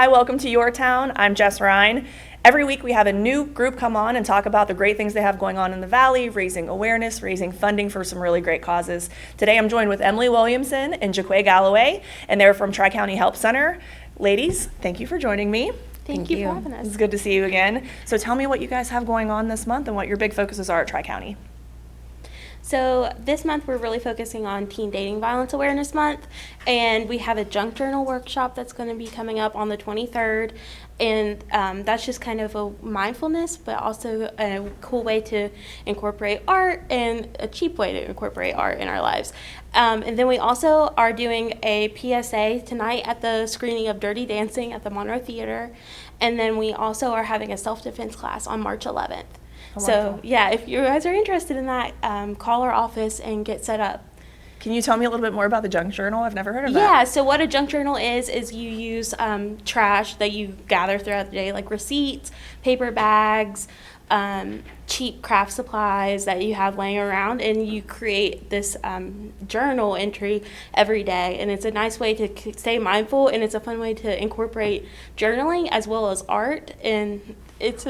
Hi, welcome to Your Town. I'm Jess Ryan. Every week we have a new group come on and talk about the great things they have going on in the Valley, raising awareness, raising funding for some really great causes. Today I'm joined with Emily Williamson and JaQue Galloway, and they're from Tri-County Help Center. Ladies, thank you for joining me. Thank you for having us. It's good to see you again. So tell me what you guys have going on this month and what your big focuses are at Tri-County. So this month we're really focusing on Teen Dating Violence Awareness Month, and we have a junk journal workshop that's going to be coming up on the 23rd, and that's just kind of a mindfulness, but also a cool way to incorporate art and a cheap way to incorporate art in our lives. And then we also are doing a PSA tonight at the screening of Dirty Dancing at the Monroe Theater, and then we also are having a self-defense class on March 11th. So, yeah, if you guys are interested in that, call our office and get set up. Can you tell me a little bit more about the junk journal? I've never heard of that. Yeah, so what a junk journal is you use trash that you gather throughout the day, like receipts, paper bags, cheap craft supplies that you have laying around, and you create this journal entry every day. And it's a nice way to stay mindful, and it's a fun way to incorporate journaling as well as art, and it's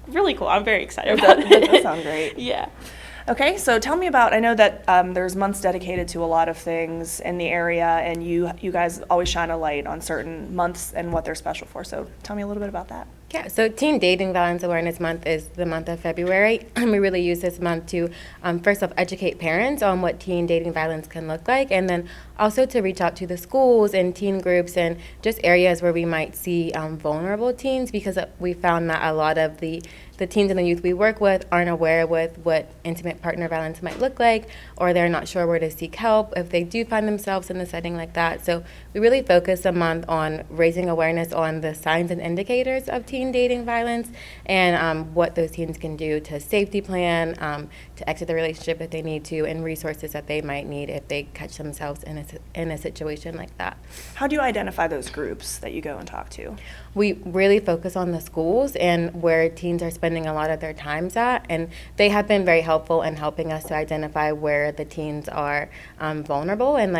really cool. I'm very excited about it. That does sound great. Yeah. Okay, so tell me about, I know that there's months dedicated to a lot of things in the area, and you guys always shine a light on certain months and what they're special for. So tell me a little bit about that. Yeah, so Teen Dating Violence Awareness Month is the month of February. We really use this month to, first off, educate parents on what teen dating violence can look like, and then also to reach out to the schools and teen groups and just areas where we might see vulnerable teens, because we found that a lot of the teens and the youth we work with aren't aware with what intimate partner violence might look like, or they're not sure where to seek help if they do find themselves in a setting like that. So we really focus a month on raising awareness on the signs and indicators of teen dating violence and what those teens can do to safety plan, to exit the relationship if they need to, and resources that they might need if they catch themselves in a situation like that. How do you identify those groups that you go and talk to? We really focus on the schools and where teens are spending a lot of their times at, and they have been very helpful in helping us to identify where the teens are vulnerable and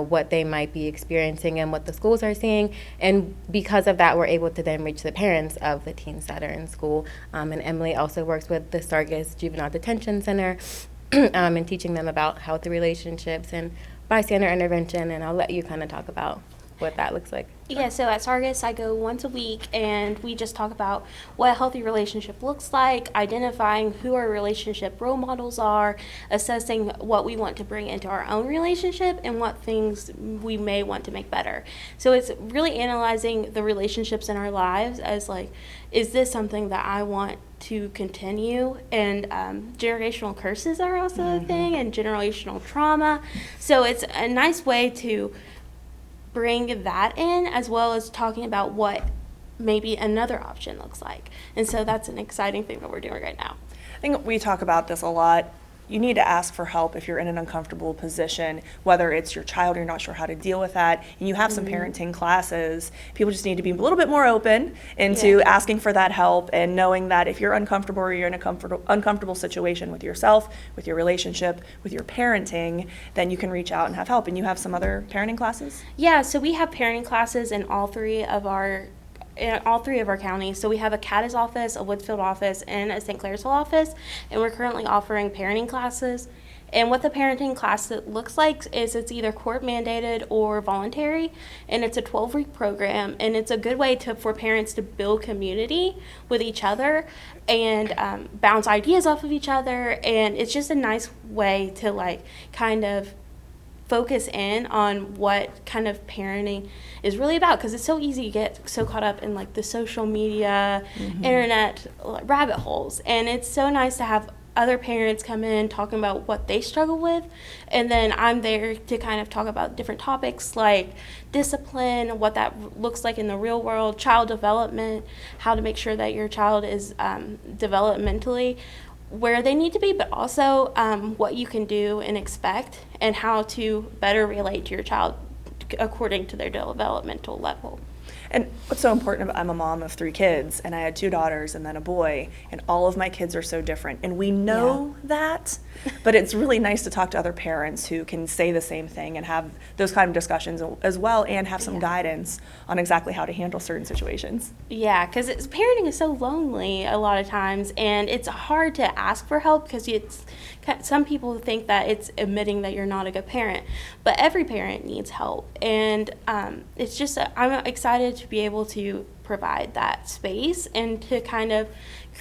what they might be experiencing and what the schools are seeing. And because of that, we're able to then reach the parents of the teens that are in school. And Emily also works with the Sargis Juvenile Detention Center and teaching them about healthy relationships and bystander intervention, and I'll let you kind of talk about what that looks like. Yeah, so at Sargis, I go once a week, and we just talk about what a healthy relationship looks like, identifying who our relationship role models are, assessing what we want to bring into our own relationship, and what things we may want to make better. So it's really analyzing the relationships in our lives as is this something that I want to continue? And generational curses are also a thing, and generational trauma. So it's a nice way to bring that in, as well as talking about what maybe another option looks like. And so that's an exciting thing that we're doing right now. I think we talk about this a lot. You need to ask for help if you're in an uncomfortable position, whether it's your child, you're not sure how to deal with that, and you have some parenting classes. People just need to be a little bit more open into asking for that help, and knowing that if you're uncomfortable or you're in a uncomfortable situation with yourself, with your relationship, with your parenting, then you can reach out and have help. And you have some other parenting classes? Yeah, so we have parenting classes in all three of our counties. So we have a Caddis office, a Woodsfield office, and a St. Clairsville office, and we're currently offering parenting classes. And what the parenting class looks like is it's either court mandated or voluntary, and it's a 12-week program, and it's a good way for parents to build community with each other and bounce ideas off of each other, and it's just a nice way to kind of focus in on what kind of parenting is really about, because it's so easy to get so caught up in the social media, internet rabbit holes, and it's so nice to have other parents come in talking about what they struggle with, and then I'm there to kind of talk about different topics like discipline, what that looks like in the real world, child development, how to make sure that your child is developmentally where they need to be, but also what you can do and expect, and how to better relate to your child according to their developmental level. And what's so important, I'm a mom of 3 kids, and I had 2 daughters and then a boy, and all of my kids are so different. And we know that, but it's really nice to talk to other parents who can say the same thing and have those kind of discussions as well, and have some guidance on exactly how to handle certain situations. Yeah, because parenting is so lonely a lot of times, and it's hard to ask for help because some people think that it's admitting that you're not a good parent, but every parent needs help. And it's just, I'm excited to be able to provide that space and to kind of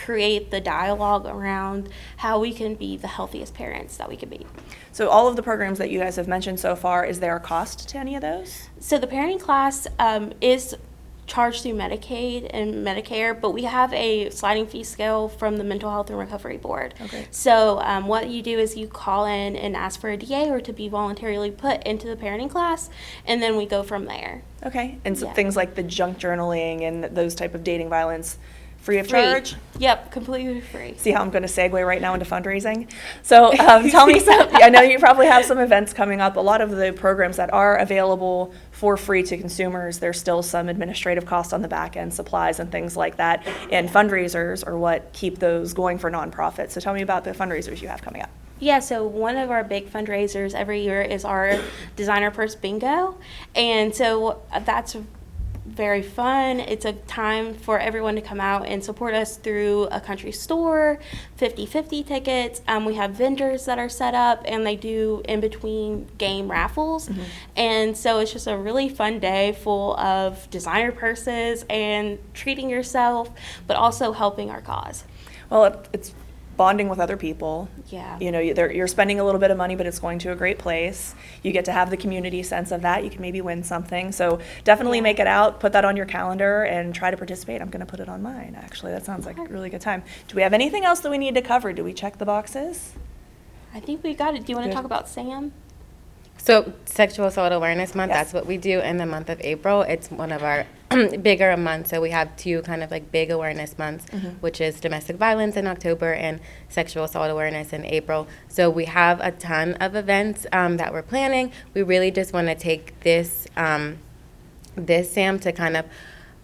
create the dialogue around how we can be the healthiest parents that we can be. So all of the programs that you guys have mentioned so far, is there a cost to any of those? So the parenting class is charged through Medicaid and Medicare, but we have a sliding fee scale from the Mental Health and Recovery Board. Okay. So what you do is you call in and ask for a DA or to be voluntarily put into the parenting class, and then we go from there. Okay, and so Yeah. things like the junk journaling and those type of dating violence, free of Free. charge? Yep, completely free. See how I'm going to segue right now into fundraising? So tell me I know you probably have some events coming up. A lot of the programs that are available for free to consumers, there's still some administrative costs on the back end, supplies and things like that. And fundraisers are what keep those going for nonprofits. So tell me about the fundraisers you have coming up. Yeah, so one of our big fundraisers every year is our Designer Purse Bingo. And so that's very fun. It's a time for everyone to come out and support us through a country store, 50/50 tickets. We have vendors that are set up, and they do in-between game raffles. Mm-hmm. And so it's just a really fun day full of designer purses and treating yourself, but also helping our cause. Well, it's bonding with other people. Yeah. You know, you're spending a little bit of money, but it's going to a great place. You get to have the community sense of that. You can maybe win something. So definitely make it out, put that on your calendar, and try to participate. I'm going to put it on mine, actually. That sounds like a really good time. Do we have anything else that we need to cover? Do we check the boxes? I think we got it. Do you want to Good. talk about Sam? So Sexual Assault Awareness Month, Yes. that's what we do in the month of April. It's one of our bigger months. So we have 2 kind of like big awareness months, which is domestic violence in October and sexual assault awareness in April. So we have a ton of events that we're planning. We really just want to take this SAM to kind of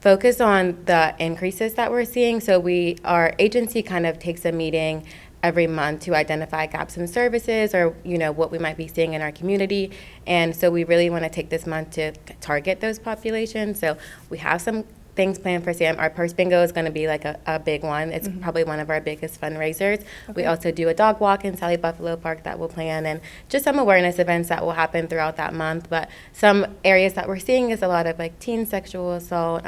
focus on the increases that we're seeing. So our agency kind of takes a meeting every month to identify gaps in services or, you know, what we might be seeing in our community. And so we really want to take this month to target those populations. So we have some things planned for Sam. Our purse bingo is going to be like a big one. It's probably one of our biggest fundraisers. We also do a dog walk in Sally Buffalo Park that we'll plan, and just some awareness events that will happen throughout that month. But some areas that we're seeing is a lot of like teen sexual assault,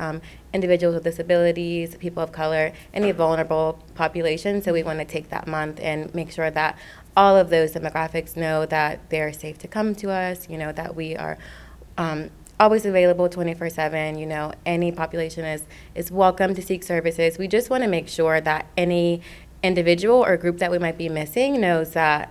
individuals with disabilities, people of color, any vulnerable population. So we want to take that month and make sure that all of those demographics know that they're safe to come to us, you know, that we are always available 24/7. You know, any population is welcome to seek services. We just want to make sure that any individual or group that we might be missing knows that,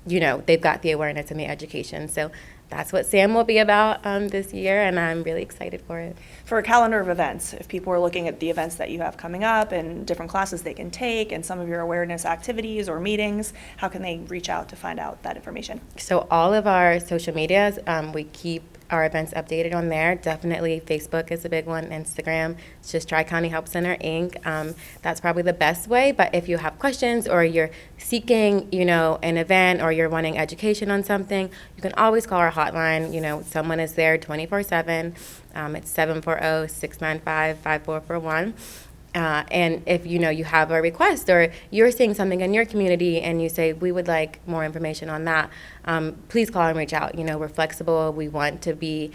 you know, they've got the awareness and the education. So that's what SAM will be about this year, and I'm really excited for it. For a calendar of events, if people are looking at the events that you have coming up and different classes they can take and some of your awareness activities or meetings, how can they reach out to find out that information? So all of our social medias, we keep our events updated on there. Definitely Facebook is a big one, Instagram. It's just Tri-County Help Center, Inc. That's probably the best way, but if you have questions or you're seeking, you know, an event or you're wanting education on something, you can always call our hotline. You know, someone is there 24/7. It's 740-695-5441. And if, you know, you have a request or you're seeing something in your community and you say, we would like more information on that, please call and reach out. You know, we're flexible. We want to be,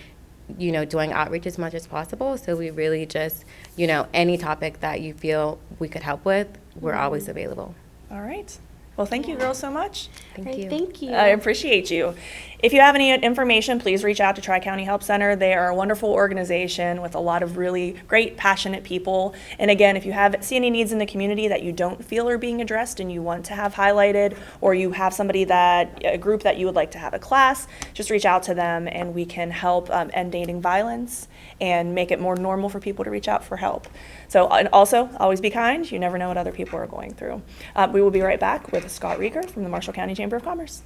you know, doing outreach as much as possible. So we really just, you know, any topic that you feel we could help with, we're always available. All right. Well, thank you girls so much. Thank you. Thank you. I appreciate you. If you have any information, please reach out to Tri-County Help Center. They are a wonderful organization with a lot of really great, passionate people. And again, if you see any needs in the community that you don't feel are being addressed and you want to have highlighted, or you have a group that you would like to have a class, just reach out to them and we can help end dating violence and make it more normal for people to reach out for help. So, and also, always be kind. You never know what other people are going through. We will be right back with Scott Reager from the Marshall County Chamber of Commerce.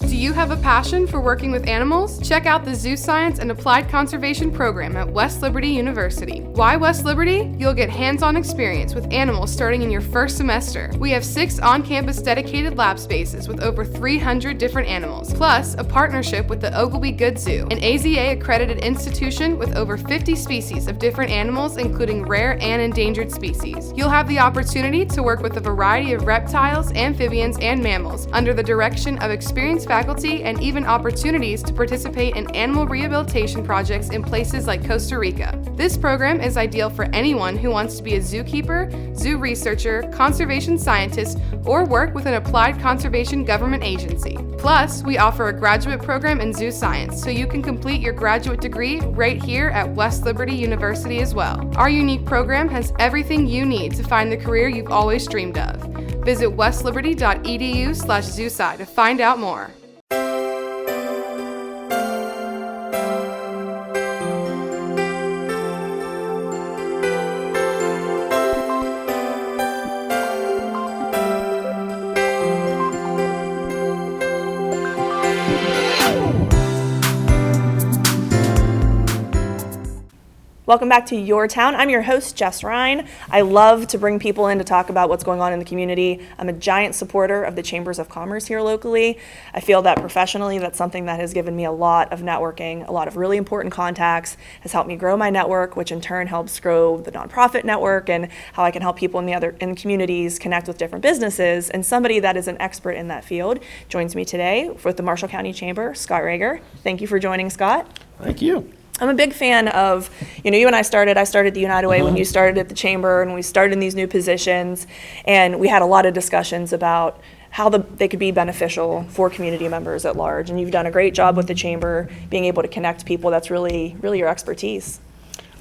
Do you have a passion for working with animals? Check out the Zoo Science and Applied Conservation program at West Liberty University. Why West Liberty? You'll get hands-on experience with animals starting in your first semester. We have 6 on-campus dedicated lab spaces with over 300 different animals, plus a partnership with the Oglebay Good Zoo, an AZA-accredited institution with over 50 species of different animals, including rare and endangered species. You'll have the opportunity to work with a variety of reptiles, amphibians, and mammals under the direction of experienced faculty, and even opportunities to participate in animal rehabilitation projects in places like Costa Rica. This program is ideal for anyone who wants to be a zookeeper, zoo researcher, conservation scientist, or work with an applied conservation government agency. Plus, we offer a graduate program in zoo science, so you can complete your graduate degree right here at West Liberty University as well. Our unique program has everything you need to find the career you've always dreamed of. Visit westliberty.edu/zoosci to find out more. Welcome back to Your Town. I'm your host, Jess Ryan. I love to bring people in to talk about what's going on in the community. I'm a giant supporter of the Chambers of Commerce here locally. I feel that professionally, that's something that has given me a lot of networking, a lot of really important contacts, has helped me grow my network, which in turn helps grow the nonprofit network and how I can help people in communities connect with different businesses. And somebody that is an expert in that field joins me today with the Marshall County Chamber, Scott Reager. Thank you for joining, Scott. Thank you. I'm a big fan of, you and I started the United Way when you started at the Chamber, and we started in these new positions, and we had a lot of discussions about how they could be beneficial for community members at large. And you've done a great job with the Chamber, being able to connect people. That's really, really your expertise.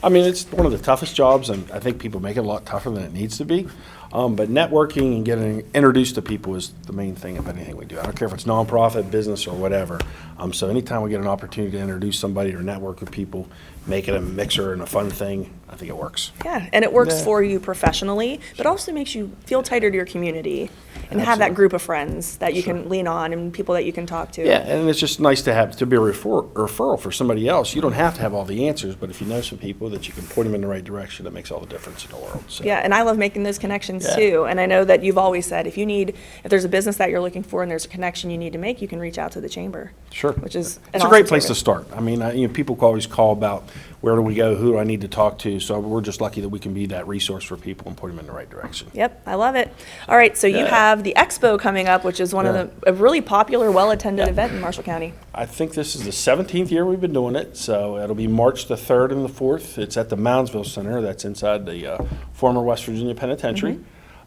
I mean, it's one of the toughest jobs, and I think people make it a lot tougher than it needs to be. But networking and getting introduced to people is the main thing of anything we do. I don't care if it's nonprofit, business, or whatever. So anytime we get an opportunity to introduce somebody or network with people, make it a mixer and a fun thing, I think it works. Yeah, and it works for you professionally, but also makes you feel tighter to your community and have that group of friends that you can lean on and people that you can talk to. Yeah, and it's just nice to be a referral for somebody else. You don't have to have all the answers, but if you know some people that you can point them in the right direction, it makes all the difference in the world. So. Yeah, and I love making those connections too. And I know that you've always said if there's a business that you're looking for and there's a connection you need to make, you can reach out to the Chamber. Sure. Which is it's a great place to start. I mean, people always call about where do we go, who do I need to talk to, so we're just lucky that we can be that resource for people and point them in the right direction. Yep, I love it. All right, so you have the Expo coming up, which is a really popular, well-attended event in Marshall County. I think this is the 17th year we've been doing it, so it'll be March the 3rd and the 4th. It's at the Moundsville Center. That's inside the former West Virginia Penitentiary.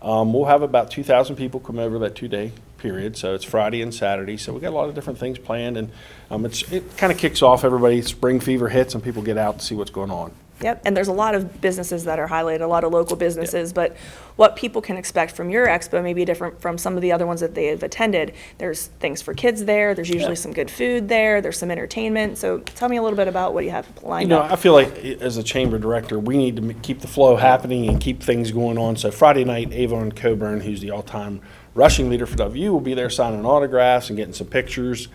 We'll have about 2,000 people come over that 2-day period, so it's Friday and Saturday, so we got a lot of different things planned, and it kind of kicks off, spring fever hits and people get out to see what's going on. Yep, and there's a lot of businesses that are highlighted, a lot of local businesses, but what people can expect from your expo may be different from some of the other ones that they have attended. There's things for kids there, there's usually some good food there, there's some entertainment, so tell me a little bit about what you have lined up. I feel like as a chamber director, we need to keep the flow happening and keep things going on. So Friday night, Avon Coburn, who's the all-time rushing leader for WU, will be there signing autographs and getting some pictures.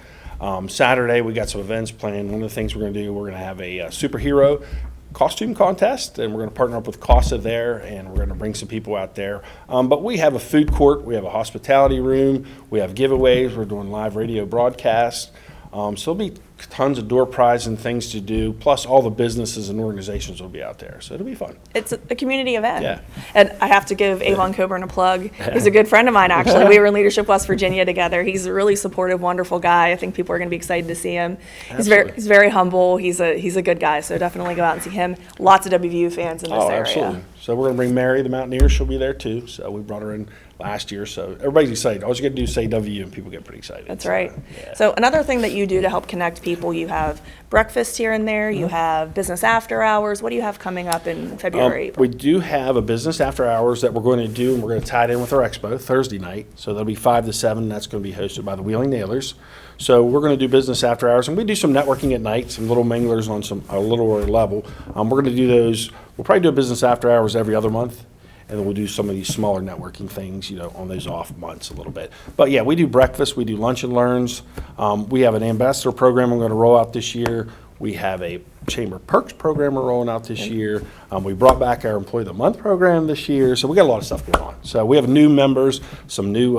Saturday, we got some events planned. One of the things we're going to do, we're going to have a superhero costume contest, and we're going to partner up with CASA there, and we're going to bring some people out there. But we have a food court, we have a hospitality room, we have giveaways, we're doing live radio broadcasts. So there'll be tons of door prizes and things to do, plus all the businesses and organizations will be out there. So it'll be fun. It's a community event. Yeah. And I have to give Avon Coburn a plug. He's a good friend of mine, actually. We were in Leadership West Virginia together. He's a really supportive, wonderful guy. I think people are going to be excited to see him. He's very humble. He's a good guy, so definitely go out and see him. Lots of WVU fans in this area. Absolutely. So we're going to bring Mary, the Mountaineer. She'll be there too. So we brought her in last year, so everybody's excited. All you got to do is say WU and people get pretty excited. That's right. So another thing that you do to help connect people, you have breakfast here and there, you have business after hours. What do you have coming up in February? We do have a business after hours that we're going to do, and we're going to tie it in with our expo Thursday night. So that'll be 5 to 7. That's going to be hosted by the Wheeling Nailers. So we're going to do business after hours, and we do some networking at night, some little minglers on a littler level. We're going to do those. We'll probably do a business after hours every other month. and then we'll do some of these smaller networking things, on those off months a little bit. But yeah, we do breakfast, we do lunch and learns. We have an ambassador program I'm going to roll out this year. We have a Chamber Perks program we're rolling out this year. We brought back our Employee of the Month program this year, so we got a lot of stuff going on. So we have new members, some new,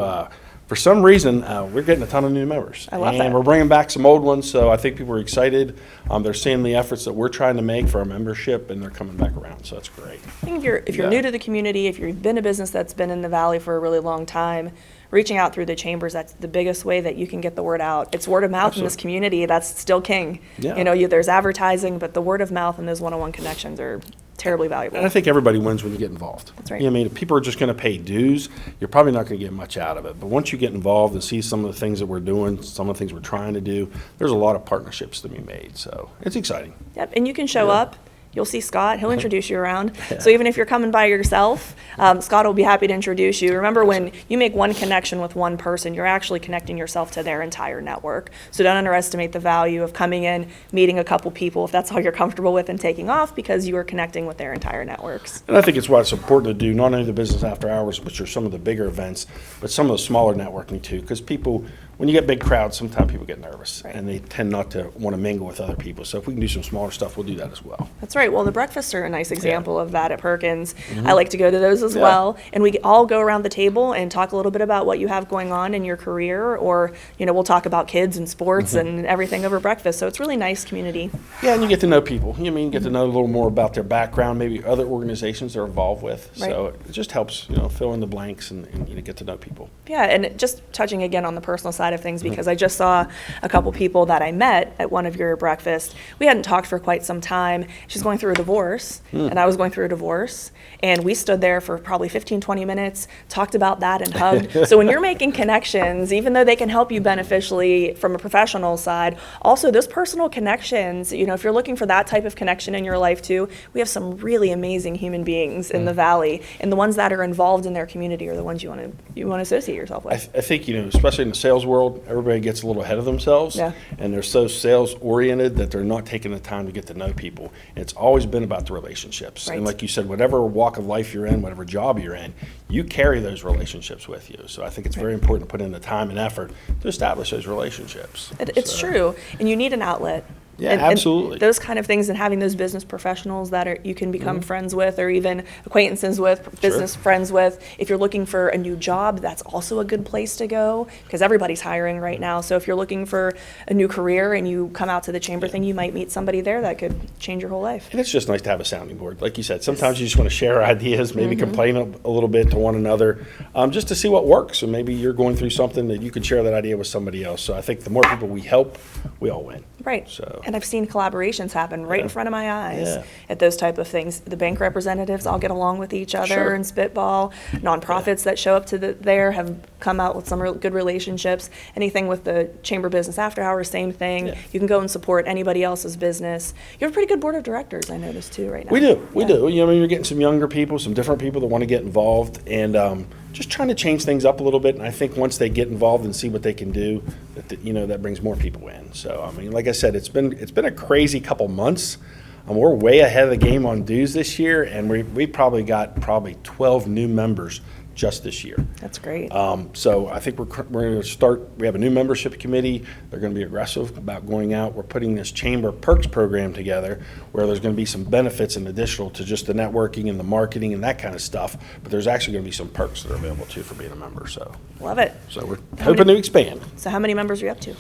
for some reason, we're getting a ton of new members. I love and that. we're bringing back some old ones, so I think people are excited. They're seeing the efforts that we're trying to make for our membership, and they're coming back around, so that's great. I think if you're Yeah. new to the community, if you've been a business that's been in the Valley for a really long time, reaching out through the chambers, that's the biggest way that you can get the word out. It's word of mouth in this Absolutely. community. That's still king. Yeah. There's advertising, but the word of mouth and those one-on-one connections are terribly valuable. And I think everybody wins when you get involved. That's right. I mean, if people are just going to pay dues, you're probably not going to get much out of it. But once you get involved and see some of the things that we're doing, some of the things we're trying to do, there's a lot of partnerships to be made. So it's exciting. Yep, and you can show Yeah. up. You'll see Scott. He'll introduce you around. So even if you're coming by yourself, Scott will be happy to introduce you. Remember, when you make one connection with one person, you're actually connecting yourself to their entire network. So don't underestimate the value of coming in, meeting a couple people, if that's all you're comfortable with, and taking off, because you are connecting with their entire networks. And I think it's why it's important to do not only the business after hours, which are some of the bigger events, but some of the smaller networking too. Because people, when you get big crowds, sometimes people get nervous Right. and they tend not to want to mingle with other people. So if we can do some smaller stuff, we'll do that as well. That's right. Well, the breakfasts are a nice example of that at Perkins. I like to go to those as well. And we all go around the table and talk a little bit about what you have going on in your career, or, we'll talk about kids and sports and everything over breakfast. So it's really nice community. Yeah, and you get to know people. You get to know a little more about their background, maybe other organizations they're involved with. So it just helps, fill in the blanks and get to know people. Yeah, and just touching again on the personal side of things, because I just saw a couple people that I met at one of your breakfasts. We hadn't talked for quite some time. She's going through a divorce, and I was going through a divorce. And we stood there for probably 15, 20 minutes, talked about that and hugged. So when you're making connections, even though they can help you beneficially from a professional side, also those personal connections, if you're looking for that type of connection in your life too, we have some really amazing human beings in the Valley. And the ones that are involved in their community are the ones you want to associate yourself with. I think, especially in the sales world, everybody gets a little ahead of themselves. Yeah. And they're so sales oriented that they're not taking the time to get to know people. And it's always been about the relationships. Right. And like you said, whatever walk of life you're in, whatever job you're in, you carry those relationships with you. So I think it's very important to put in the time and effort to establish those relationships. It's true, and you need an outlet. Yeah, And absolutely. those kind of things, and having those business professionals that you can become friends with, or even acquaintances with, business friends with. If you're looking for a new job, that's also a good place to go, because everybody's hiring right now. So if you're looking for a new career and you come out to the chamber thing, you might meet somebody there that could change your whole life. And it's just nice to have a sounding board. Like you said, sometimes you just want to share ideas, maybe complain a little bit to one another, just to see what works. And maybe you're going through something that you could share that idea with somebody else. So I think the more people we help, we all win. Right. So. And I've seen collaborations happen right in front of my eyes Yeah. at those type of things. The bank representatives all get along with each other Sure. and spitball. Nonprofits that show up to there have come out with some good relationships. Anything with the chamber business after hours, same thing. Yeah. You can go and support anybody else's business. You have a pretty good board of directors, I noticed too, right now. We do. We Yeah. do. You're getting some younger people, some different people that want to get involved, and just trying to change things up a little bit. And I think once they get involved and see what they can do, that brings more people in. So like I said, it's been a crazy couple months. We're way ahead of the game on dues this year, and we probably got 12 new members just this year. That's great. So I think we're going to start. We have a new membership committee. They're going to be aggressive about going out. We're putting this Chamber Perks program together, where there's going to be some benefits in additional to just the networking and the marketing and that kind of stuff. But there's actually going to be some perks that are available too for being a member. So Love it. we're hoping to expand. So how many members are you up to?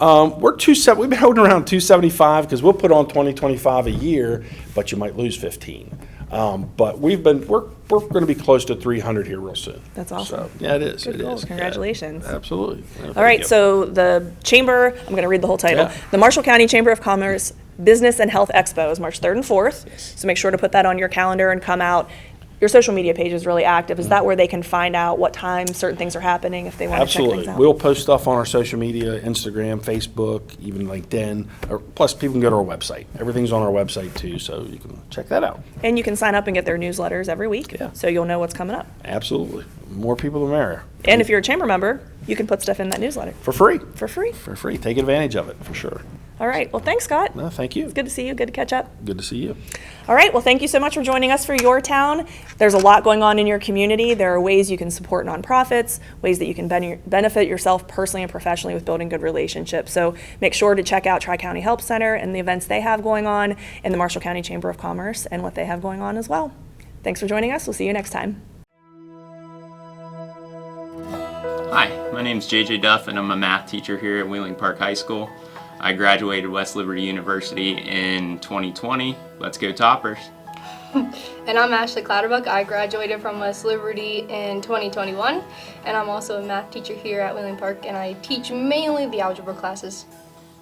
We've been holding around 275 because we'll put on 20-25 a year, but you might lose 15. But we're going to be close to 300 here real soon. That's awesome. So, yeah, it is. Good It goal. is. Congratulations. Yeah, absolutely. Yeah, All thank right, you. so the Chamber, I'm going to read the whole title. Yeah. The Marshall County Chamber of Commerce Business and Health Expo is March 3rd and 4th. So make sure to put that on your calendar and come out. Your social media page is really active. Is that where they can find out what time certain things are happening if they want to check Absolutely. things out? We'll post stuff on our social media, Instagram, Facebook, even LinkedIn. Plus, people can go to our website. Everything's on our website, too, so you can check that out. And you can sign up and get their newsletters every week, Yeah. so you'll know what's coming up. Absolutely. More people, the merrier. And if you're a chamber member, you can put stuff in that newsletter For free. for free. For free. Take advantage of it, for sure. All right. Well, thanks, Scott. No, thank you. It's good to see you. Good to catch up. Good to see you. All right. Well, thank you so much for joining us for Your Town. There's a lot going on in your community. There are ways you can support nonprofits, ways that you can benefit yourself personally and professionally with building good relationships. So make sure to check out Tri-County Help Center and the events they have going on, and the Marshall County Chamber of Commerce and what they have going on as well. Thanks for joining us. We'll see you next time. Hi, my name is JJ Duff and I'm a math teacher here at Wheeling Park High School. I graduated West Liberty University in 2020. Let's go Toppers. And I'm Ashley Clatterbuck. I graduated from West Liberty in 2021, and I'm also a math teacher here at Wheeling Park, and I teach mainly the algebra classes.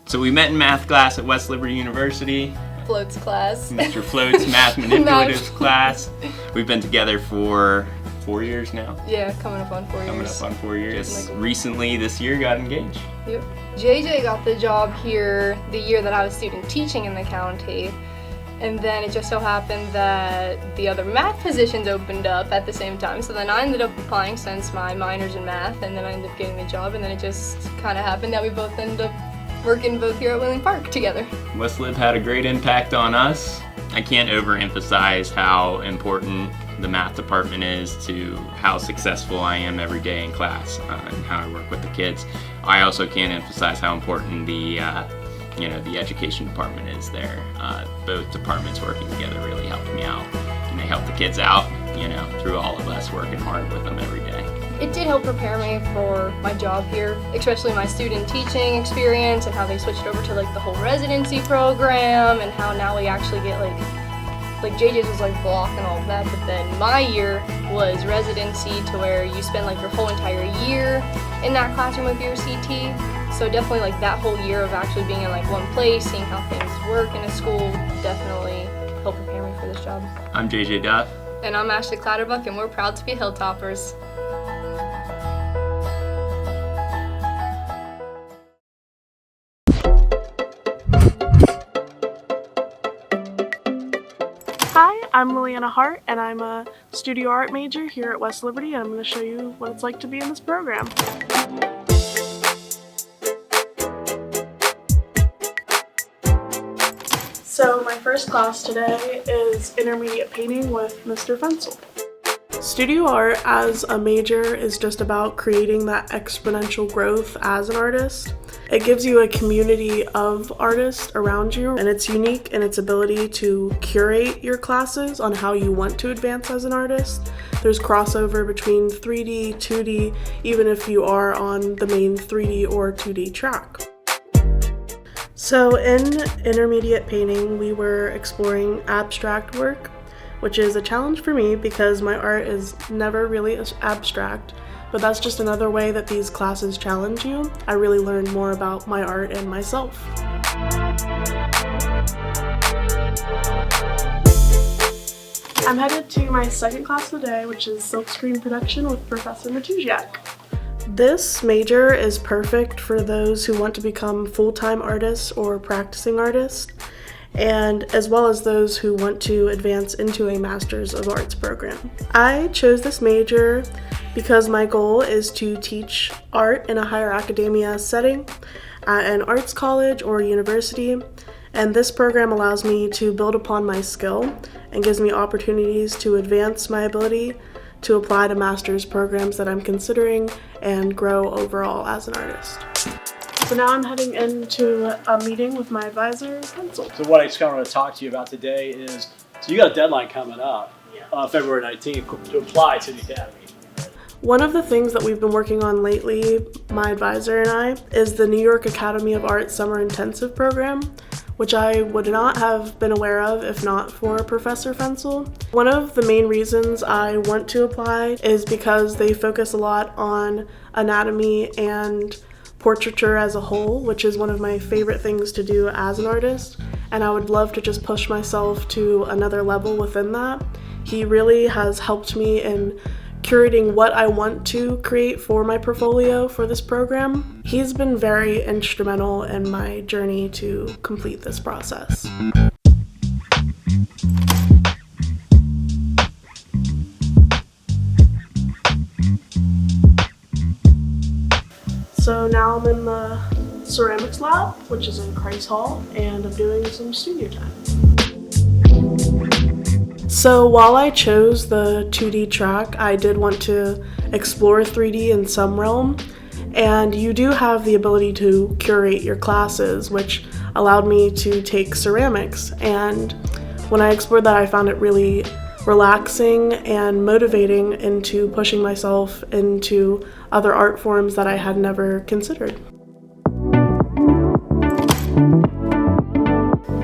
So we met in math class at West Liberty University. Floats class. Mr. Float's math manipulatives class. We've been together for 4 years now. Yeah, coming up on 4 years. Coming up on 4 years. Just recently this year got engaged. Yep. JJ got the job here the year that I was student teaching in the county. And then it just so happened that the other math positions opened up at the same time. So then I ended up applying since my minor's in math, and then I ended up getting the job, and then it just kind of happened that we both ended up working both here at Wheeling Park together. West Lib had a great impact on us. I can't overemphasize how important the math department is to how successful I am every day in class and how I work with the kids. I also can't emphasize how important the education department is there. Both departments working together really helped me out, and they helped the kids out, through all of us working hard with them every day. It did help prepare me for my job here, especially my student teaching experience and how they switched over to the whole residency program, and how now we actually get like JJ's was block and all of that, but then my year was residency, to where you spend your whole entire year in that classroom with your CT. So definitely that whole year of actually being in one place, seeing how things work in a school, definitely helped prepare me for this job. I'm JJ Duff. And I'm Ashley Clatterbuck, and we're proud to be Hilltoppers. Hi, I'm Liliana Hart, and I'm a studio art major here at West Liberty, and I'm going to show you what it's like to be in this program. So my first class today is intermediate painting with Mr. Fensel. Studio art as a major is just about creating that exponential growth as an artist. It gives you a community of artists around you, and it's unique in its ability to curate your classes on how you want to advance as an artist. There's crossover between 3D, 2D, even if you are on the main 3D or 2D track. So in intermediate painting, we were exploring abstract work, which is a challenge for me because my art is never really abstract, but that's just another way that these classes challenge you. I really learned more about my art and myself. I'm headed to my second class of the day, which is silkscreen production with Professor Matusiak. This major is perfect for those who want to become full-time artists or practicing artists, and as well as those who want to advance into a Master's of Arts program. I chose this major because my goal is to teach art in a higher academia setting at an arts college or university, and this program allows me to build upon my skill and gives me opportunities to advance my ability to apply to master's programs that I'm considering and grow overall as an artist. So now I'm heading into a meeting with my advisor, Pencil. So what I just kind of want to talk to you about today is, so you got a deadline coming up, February 19th, to apply to the academy. One of the things that we've been working on lately, my advisor and I, is the New York Academy of Art Summer Intensive Program, which I would not have been aware of if not for Professor Fensel. One of the main reasons I want to apply is because they focus a lot on anatomy and portraiture as a whole, which is one of my favorite things to do as an artist, and I would love to just push myself to another level within that. He really has helped me in curating what I want to create for my portfolio for this program. He's been very instrumental in my journey to complete this process. So now I'm in the ceramics lab, which is in Christ Hall, and I'm doing some studio time. So while I chose the 2D track, I did want to explore 3D in some realm, and you do have the ability to curate your classes, which allowed me to take ceramics. And when I explored that, I found it really relaxing and motivating into pushing myself into other art forms that I had never considered.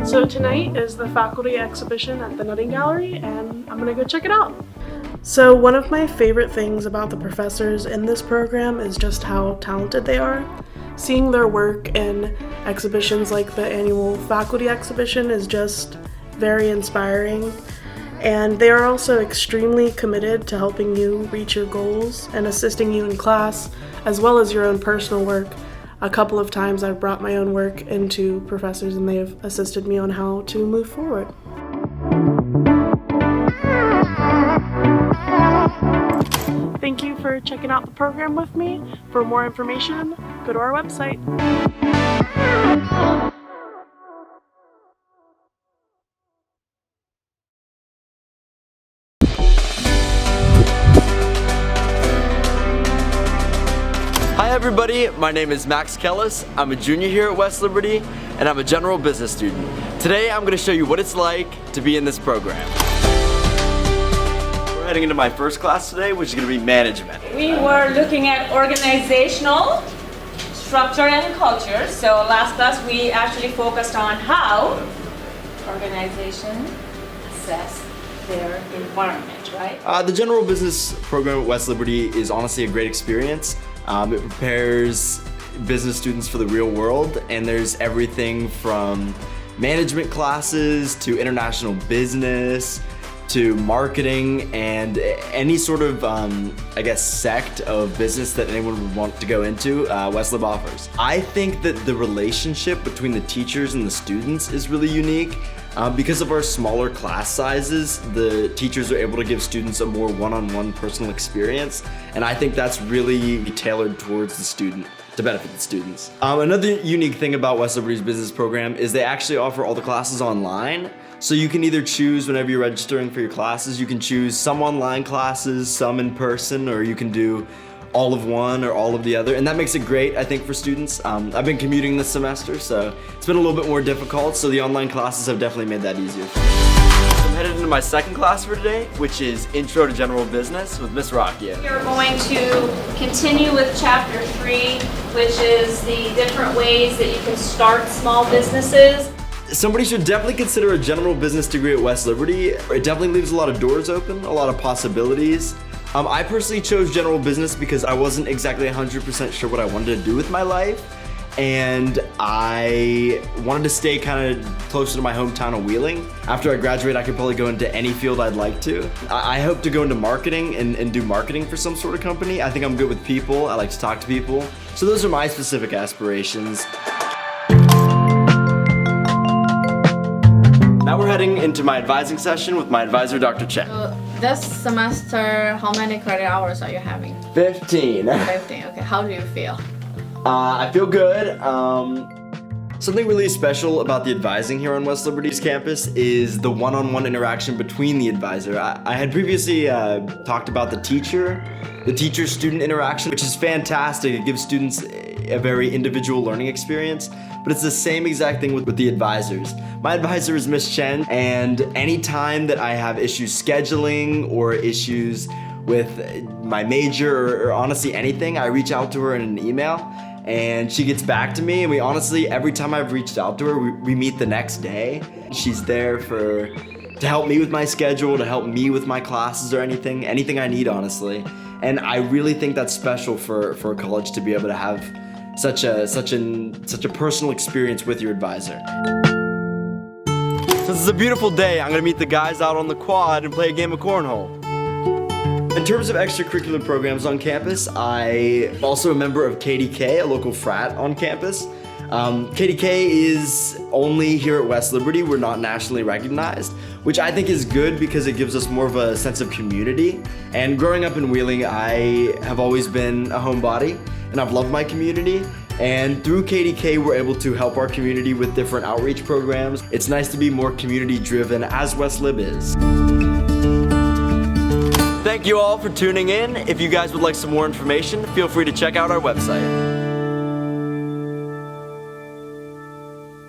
So tonight is the faculty exhibition at the Nutting Gallery, and I'm gonna go check it out. So one of my favorite things about the professors in this program is just how talented they are. Seeing their work in exhibitions like the annual faculty exhibition is just very inspiring. And they are also extremely committed to helping you reach your goals and assisting you in class, as well as your own personal work. A couple of times I've brought my own work into professors and they have assisted me on how to move forward. Thank you for checking out the program with me. For more information, go to our website. Hi everybody, my name is Max Kellis. I'm a junior here at West Liberty and I'm a general business student. Today I'm going to show you what it's like to be in this program. We're heading into my first class today, which is going to be management. We were looking at organizational structure and culture. So last class we actually focused on how organization assess their environment, right? The general business program at West Liberty is honestly a great experience. It prepares business students for the real world, and there's everything from management classes to international business to marketing and any sort of, sect of business that anyone would want to go into, West Lib offers. I think that the relationship between the teachers and the students is really unique. Because of our smaller class sizes, the teachers are able to give students a more one-on-one personal experience, and I think that's really tailored towards the student, to benefit the students. Another unique thing about West Liberty's business program is they actually offer all the classes online, so you can either choose whenever you're registering for your classes, you can choose some online classes, some in person, or you can do all of one or all of the other, and that makes it great, I think, for students. I've been commuting this semester, so it's been a little bit more difficult, so the online classes have definitely made that easier. I'm headed into my second class for today, which is Intro to General Business with Miss Rocchio. We're going to continue with chapter 3, which is the different ways that you can start small businesses. Somebody should definitely consider a general business degree at West Liberty. It definitely leaves a lot of doors open, a lot of possibilities. I personally chose general business because I wasn't exactly 100% sure what I wanted to do with my life, and I wanted to stay kind of closer to my hometown of Wheeling. After I graduate, I could probably go into any field I'd like to. I hope to go into marketing and do marketing for some sort of company. I think I'm good with people. I like to talk to people. So those are my specific aspirations. Now we're heading into my advising session with my advisor, Dr. Chen. This semester, how many credit hours are you having? 15. 15, okay. How do you feel? I feel good. Something really special about the advising here on West Liberty's campus is the one-on-one interaction between the advisor. I had previously talked about the teacher-student interaction, which is fantastic. It gives students a very individual learning experience, but it's the same exact thing with the advisors. My advisor is Miss Chen, and anytime that I have issues scheduling or issues with my major or honestly anything, I reach out to her in an email and she gets back to me, and we honestly, every time I've reached out to her, we meet the next day. She's there to help me with my schedule, to help me with my classes or anything I need, honestly. And I really think that's special for a college to be able to have such a personal experience with your advisor. Since it's a beautiful day, I'm gonna meet the guys out on the quad and play a game of cornhole. In terms of extracurricular programs on campus, I'm also a member of KDK, a local frat on campus. KDK is only here at West Liberty. We're not nationally recognized, which I think is good because it gives us more of a sense of community. And growing up in Wheeling, I have always been a homebody, and I've loved my community. And through KDK, we're able to help our community with different outreach programs. It's nice to be more community driven, as West Lib is. Thank you all for tuning in. If you guys would like some more information, feel free to check out our website.